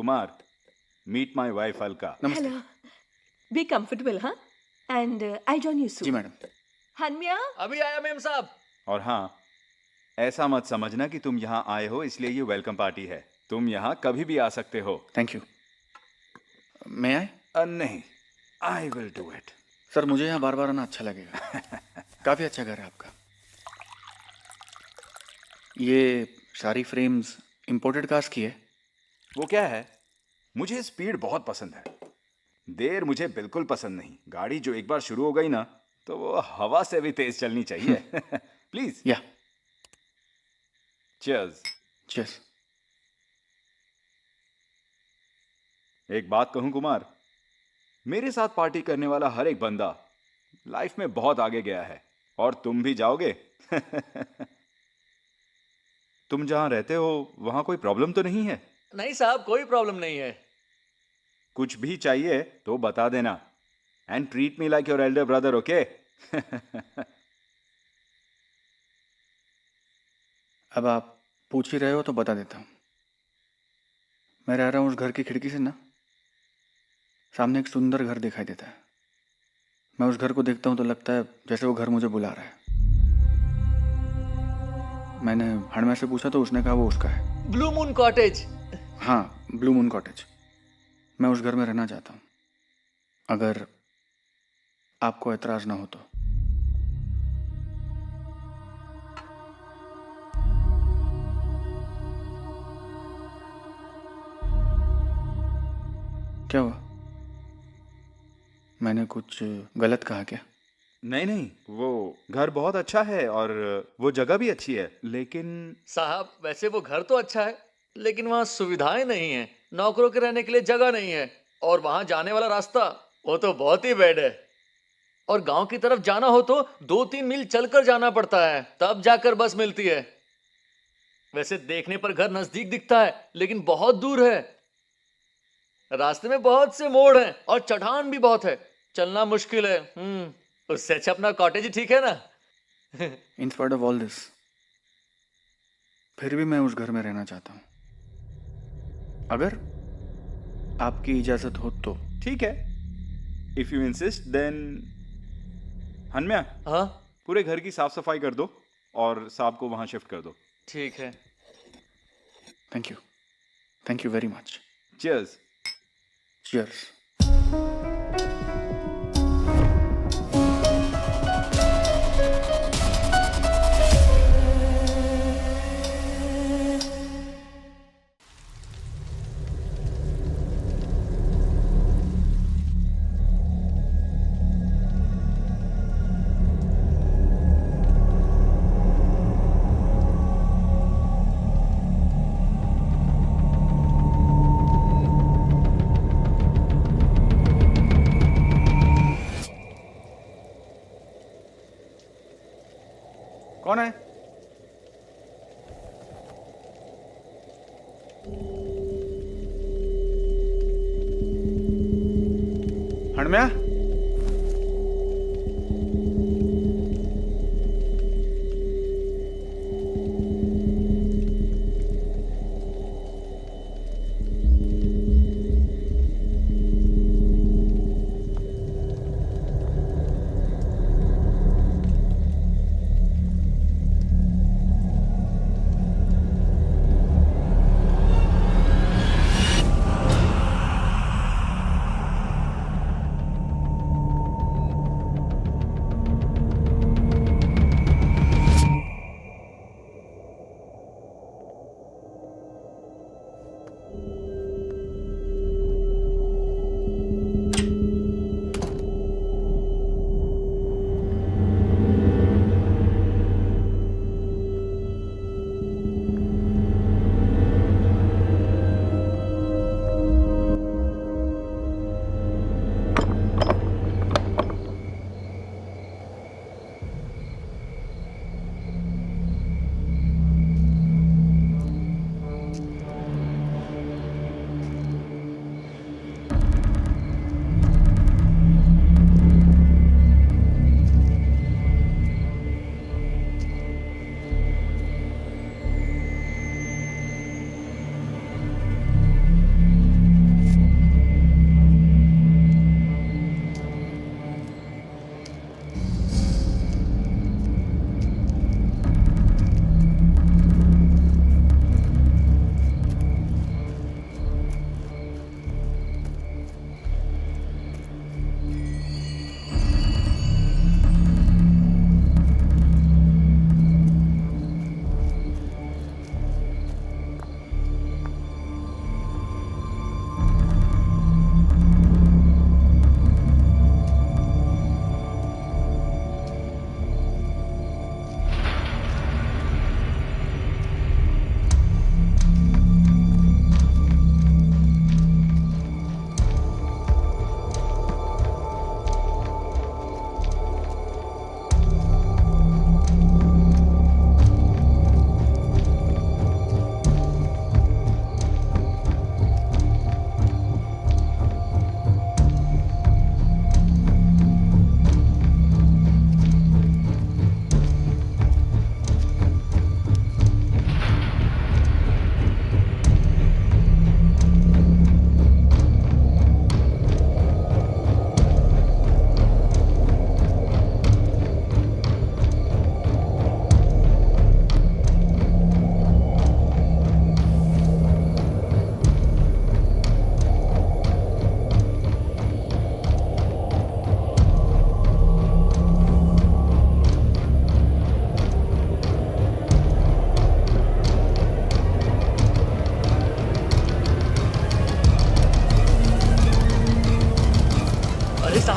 Kumar, meet my wife Alka. नमस्ते। Hello. Be comfortable, huh? And I'll join you soon. जी madam. Hanmya? अभी आया ma'am साहब। और हाँ, ऐसा मत समझना कि तुम यहाँ आए हो इसलिए ये वेलकम पार्टी है। तुम यहाँ कभी भी आ सकते हो। Thank you. मैं आए? नहीं, I will do it. Sir मुझे यहाँ बार बार आना अच्छा लगेगा। काफ़ी अच्छा घर है आपका। ये सारी फ्रेम्स इंपोर्टेड कास्ट की है? वो क्या है, मुझे स्पीड बहुत पसंद है। देर मुझे बिल्कुल पसंद नहीं। गाड़ी जो एक बार शुरू हो गई ना, तो वो हवा से भी तेज चलनी चाहिए। प्लीज। या। चीयर्स। चीयर्स। एक बात कहूं कुमार, मेरे साथ पार्टी करने वाला हर एक बंदा लाइफ में बहुत आगे गया है, और तुम भी जाओगे। तुम जहां रहते हो वहां कोई प्रॉब्लम तो नहीं है? नहीं साहब, कोई प्रॉब्लम नहीं है। कुछ भी चाहिए तो बता देना। And treat me like your Elder brother, okay? अब आप पूछ ही रहे हो तो बता देता हूँ। मैं रह रहा हूँ उस घर की खिड़की से ना, सामने एक सुंदर घर दिखाई देता है। मैं उस घर को देखता हूँ तो लगता है जैसे वो घर मुझे बुला रहा है। मैंने हड़मै से पूछा तो उसने कहा वो उसका है। Blue moon cottage. हाँ, ब्लू मून कॉटेज। मैं उस घर में रहना चाहता हूँ, अगर आपको एतराज ना हो तो। क्या हुआ? मैंने कुछ गलत कहा क्या? नहीं नहीं, वो घर बहुत अच्छा है और वो जगह भी अच्छी है, लेकिन साहब वैसे वो घर तो अच्छा है, लेकिन वहाँ सुविधाएं नहीं है, नौकरों के रहने के लिए जगह नहीं है, और वहाँ जाने वाला रास्ता वो तो बहुत ही बैड है। और गांव की तरफ जाना हो तो 2-3 मील चलकर जाना पड़ता है, तब जाकर बस मिलती है। वैसे देखने पर घर नजदीक दिखता है, लेकिन बहुत दूर है। रास्ते में बहुत से मोड़ हैं और चढ़ान भी बहुत है, चलना मुश्किल है। उससे अच्छा अपना कॉटेज ही ठीक है ना। In spite of all this, फिर भी मैं उस घर में रहना चाहता हूँ, अगर आपकी इजाजत हो तो। ठीक है, इफ यू इंसिस्ट देन। हनम्या, हाँ पूरे घर की साफ सफाई कर दो और साहब को वहां शिफ्ट कर दो। ठीक है। Thank you very much. Cheers. Cheers. कौन है? हड़म्या?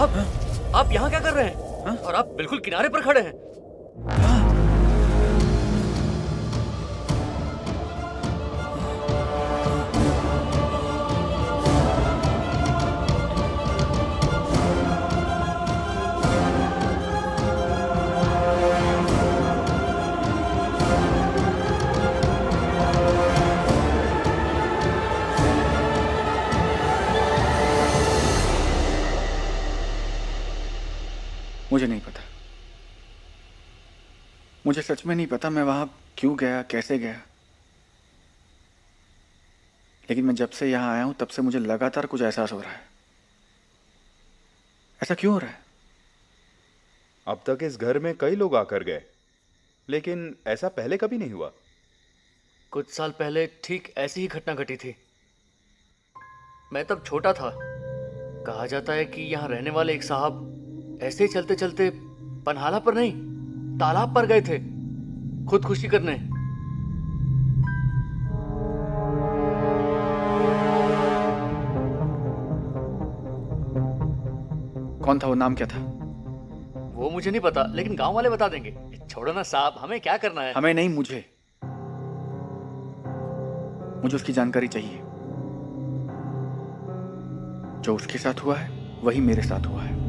आप यहाँ क्या कर रहे हैं? हाँ? और आप बिल्कुल किनारे पर खड़े हैं। मुझे नहीं पता, मुझे सच में नहीं पता मैं वहां क्यों गया, कैसे गया। लेकिन मैं जब से यहाँ आया हूं तब से मुझे लगातार कुछ एहसास हो रहा है। ऐसा क्यों हो रहा है? अब तक इस घर में कई लोग आकर गए, लेकिन ऐसा पहले कभी नहीं हुआ। कुछ साल पहले ठीक ऐसी ही घटना घटी थी। मैं तब छोटा था। कहा जाता है कि यहाँ रहने वाले एक साहब ऐसे ही चलते चलते पनहाला पर नहीं, तालाब पर गए थे खुदकुशी करने। कौन था वो? नाम क्या था? वो मुझे नहीं पता, लेकिन गांव वाले बता देंगे। छोड़ो ना साहब, हमें क्या करना है। हमें नहीं, मुझे उसकी जानकारी चाहिए। जो उसके साथ हुआ है वही मेरे साथ हुआ है।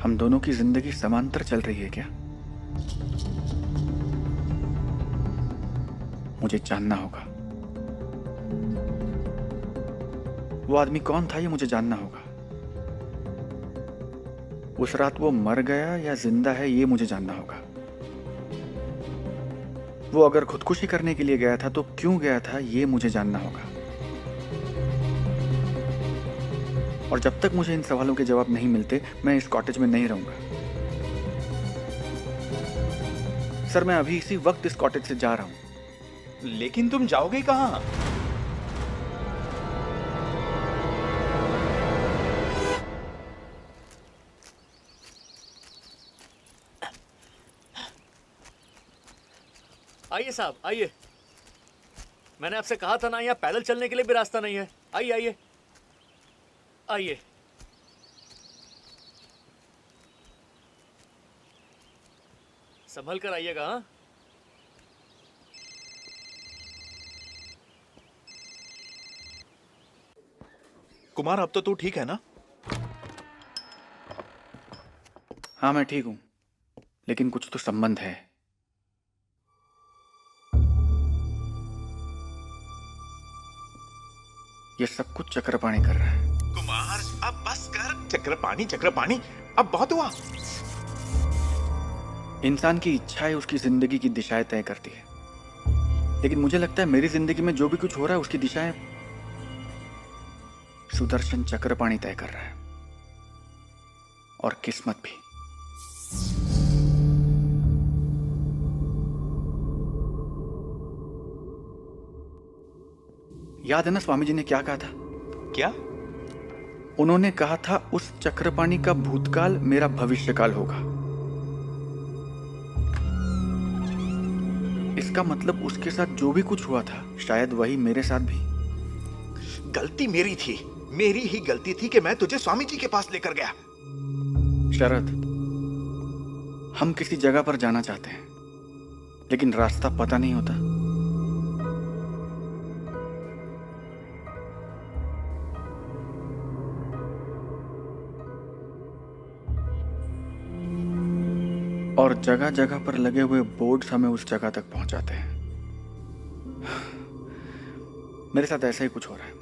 हम दोनों की जिंदगी समांतर चल रही है क्या? मुझे जानना होगा। वो आदमी कौन था ये मुझे जानना होगा। उस रात वो मर गया या जिंदा है ये मुझे जानना होगा। वो अगर खुदकुशी करने के लिए गया था तो क्यों गया था ये मुझे जानना होगा। और जब तक मुझे इन सवालों के जवाब नहीं मिलते मैं इस कॉटेज में नहीं रहूंगा। सर, मैं अभी इसी वक्त इस कॉटेज से जा रहा हूं। लेकिन तुम जाओगे कहाँ? आइए साहब, आइए। मैंने आपसे कहा था ना, यहाँ पैदल चलने के लिए भी रास्ता नहीं है। आइए आइए आइए। संभल कर आइएगा। हाँ, कुमार, अब तो तू ठीक है ना? हाँ, मैं ठीक हूं, लेकिन कुछ तो संबंध है। ये सब कुछ चक्रपाणी कर रहा है। कुमार, अब बस कर। चक्रपाणी, अब बहुत हुआ। इंसान की इच्छाएं उसकी जिंदगी की दिशाएं तय करती है, लेकिन मुझे लगता है मेरी जिंदगी में जो भी कुछ हो रहा है उसकी दिशाएं सुदर्शन चक्रपाणी तय कर रहा है, और किस्मत भी। याद है ना स्वामी जी ने क्या कहा था? क्या? उन्होंने कहा था उस चक्रपाणी का भूतकाल मेरा भविष्यकाल होगा। इसका मतलब उसके साथ जो भी कुछ हुआ था शायद वही मेरे साथ भी। गलती मेरी थी, मेरी ही गलती थी कि मैं तुझे स्वामी जी के पास लेकर गया। शरद, हम किसी जगह पर जाना चाहते हैं, लेकिन रास्ता पता नहीं होता। और जगह जगह पर लगे हुए बोर्ड्स हमें उस जगह तक पहुंचाते हैं। मेरे साथ ऐसा ही कुछ हो रहा है।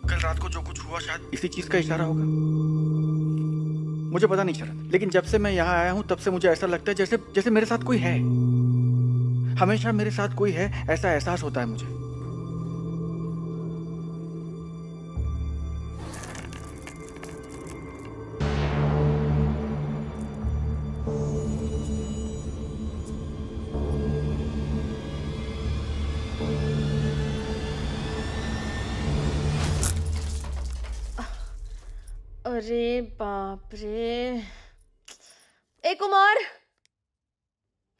कल रात को जो कुछ हुआ शायद इसी चीज का इशारा होगा। मुझे पता नहीं शरद, लेकिन जब से मैं यहाँ आया हूं तब से मुझे ऐसा लगता है जैसे जैसे मेरे साथ कोई है। हमेशा मेरे साथ कोई है ऐसा एहसास होता है मुझे। अरे बाप रे। ए कुमार,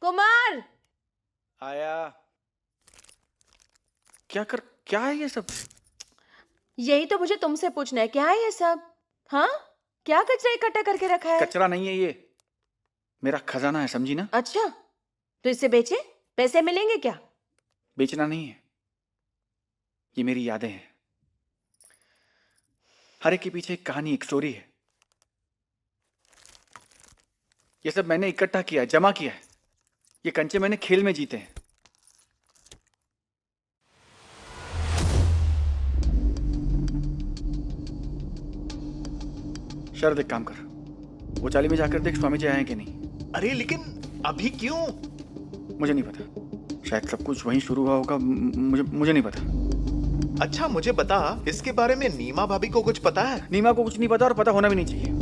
कुमार! आया। क्या है ये सब? यही तो मुझे तुमसे पूछना है, क्या है ये सब? हाँ, क्या कचरा इकट्ठा करके रखा है? कचरा नहीं है ये, मेरा खजाना है, समझी ना? अच्छा, तो इसे बेचे, पैसे मिलेंगे क्या? बेचना नहीं है, ये मेरी यादें हैं। हर एक के पीछे एक कहानी, एक स्टोरी है। ये सब मैंने इकट्ठा किया है, जमा किया है। ये कंचे मैंने खेल में जीते हैं। शरद, एक काम कर, वो चाली में जाकर देख स्वामी जी आए हैं कि नहीं। अरे लेकिन अभी क्यों? मुझे नहीं पता, शायद सब कुछ वहीं शुरू हुआ होगा। मुझे नहीं पता। अच्छा मुझे बता, इसके बारे में नीमा भाभी को कुछ पता है? नीमा को कुछ नहीं पता और पता होना भी नहीं चाहिए।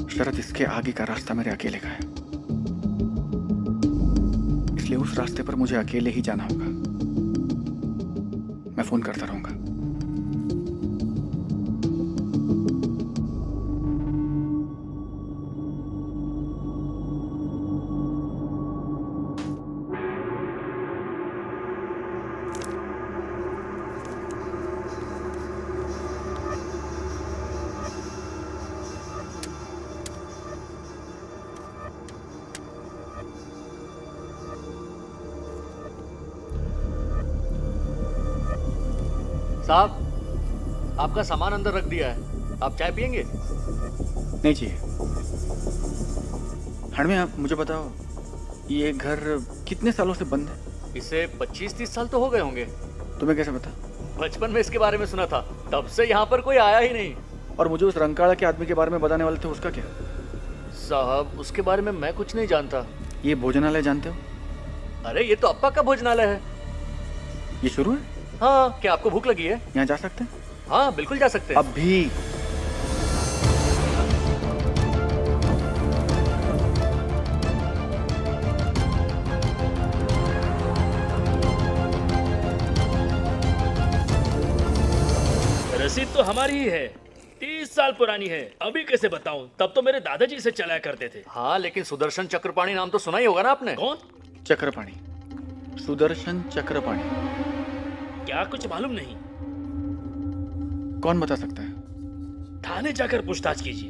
शरद, इसके आगे का रास्ता मेरे अकेले का है, इसलिए उस रास्ते पर मुझे अकेले ही जाना होगा। मैं फोन करता रहूंगा। साहब, आपका सामान अंदर रख दिया है, आप चाय पियेंगे? नहीं चाहिए। हड़मे, आप मुझे बताओ, ये घर कितने सालों से बंद है? इसे 25-30 साल तो हो गए होंगे। तुम्हें कैसे पता? बचपन में इसके बारे में सुना था, तब से यहाँ पर कोई आया ही नहीं। और मुझे उस रंकाड़ा के आदमी के बारे में बताने वाले थे, उसका क्या? साहब, उसके बारे में मैं कुछ नहीं जानता। ये भोजनालय जानते हो? अरे ये तो अप्पा का भोजनालय है। ये शुरू है? हाँ, क्या आपको भूख लगी है? यहाँ जा सकते हैं? हाँ बिल्कुल जा सकते हैं। अभी? रसीद तो हमारी ही है, 30 साल पुरानी है। अभी कैसे बताऊं, तब तो मेरे दादाजी इसे चलाया करते थे। हाँ, लेकिन सुदर्शन चक्रपाणी नाम तो सुना ही होगा ना आपने? कौन? चक्रपाणी, सुदर्शन चक्रपाणी। क्या कुछ मालूम नहीं? कौन बता सकता है? थाने जाकर पूछताछ कीजिए।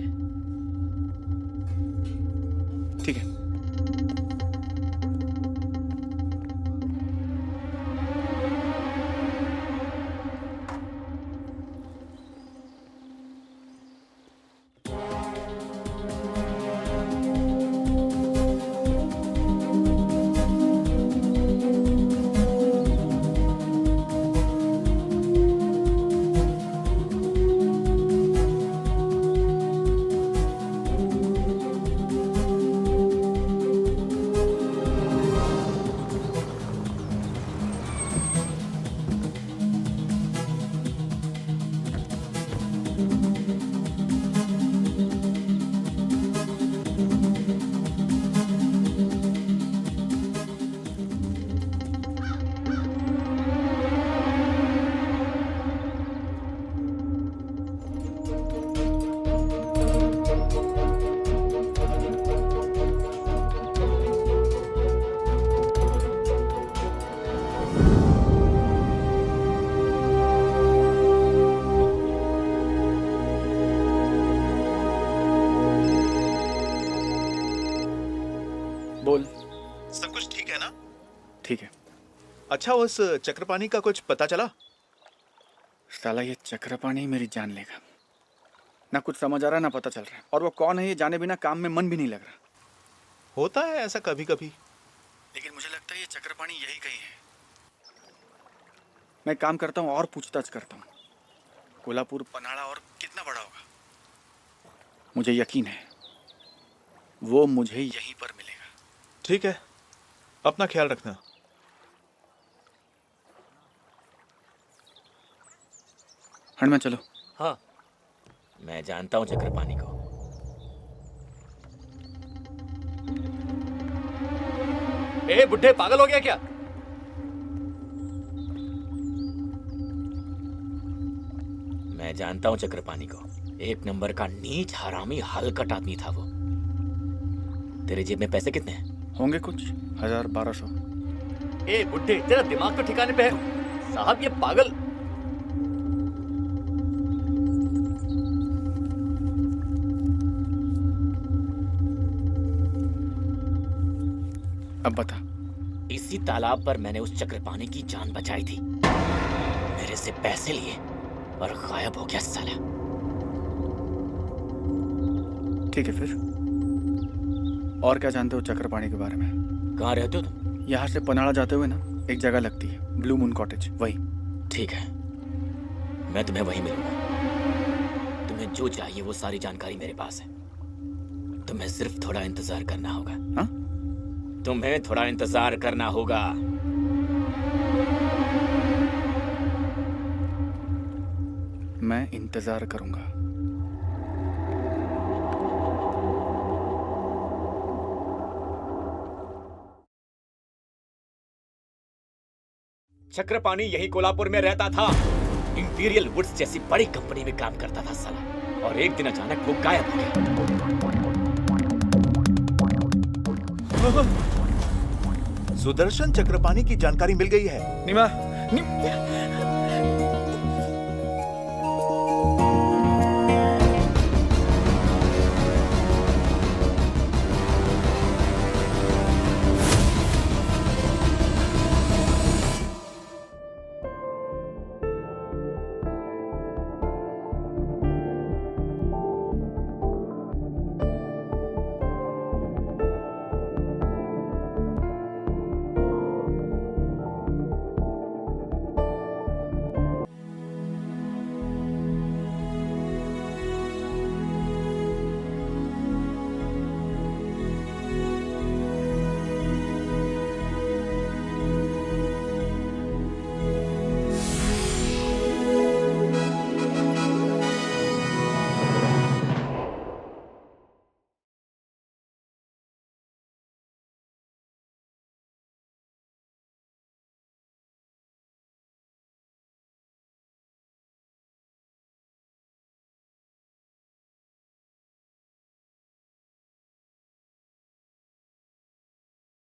ठीक है। बोल। सब कुछ ठीक है ना? ठीक है। अच्छा, उस चक्रपाणी का कुछ पता चला? साला ये चक्रपाणी मेरी जान लेगा। ना कुछ समझ आ रहा, ना पता चल रहा है। और वो कौन है ये जाने बिना काम में मन भी नहीं लग रहा। होता है ऐसा कभी कभी। लेकिन मुझे लगता है ये चक्रपाणी यही कहीं है। मैं काम करता हूँ और पूछताछ करता हूँ। कोल्हापुर, पन्हाड़ा और कितना बड़ा होगा। मुझे यकीन है वो मुझे यहीं पर मिलेगा। ठीक है, अपना ख्याल रखना। हण में चलो। हाँ, मैं जानता हूँ चक्रपाणी को। ए बुड्ढे, पागल हो गया क्या? मैं जानता हूँ चक्रपाणी को। एक नंबर का नीच, हरामी, हलकट आदमी था वो। तेरे जेब में पैसे कितने हैं? होंगे कुछ 1000-1200। ए बुड्ढे, तेरा दिमाग तो ठिकाने पे है? साहब ये पागल। अब बता। इसी तालाब पर मैंने उस चक्रपाणी की जान बचाई थी। मेरे से पैसे लिए और गायब हो गया साला। ठीक है फिर, और क्या जानते हो चक्रपाणी के बारे में? कहाँ रहते हो तुम? यहाँ से पनाड़ा जाते हुए ना एक जगह लगती है, ब्लू मून कॉटेज, वही। ठीक है, मैं तुम्हें वहीं मिलूंगा। तुम्हें जो चाहिए वो सारी जानकारी मेरे पास है। तुम्हें सिर्फ थोड़ा इंतजार करना होगा। हाँ? तुम्हें थोड़ा इंतजार करना होगा। मैं इंतजार करूंगा। चक्रपाणी यही कोल्हापुर में रहता था। इंपीरियल वुड्स जैसी बड़ी कंपनी में काम करता था साला, और एक दिन अचानक वो गायब हो गया। सुदर्शन चक्रपाणी की जानकारी मिल गई है। नीमा,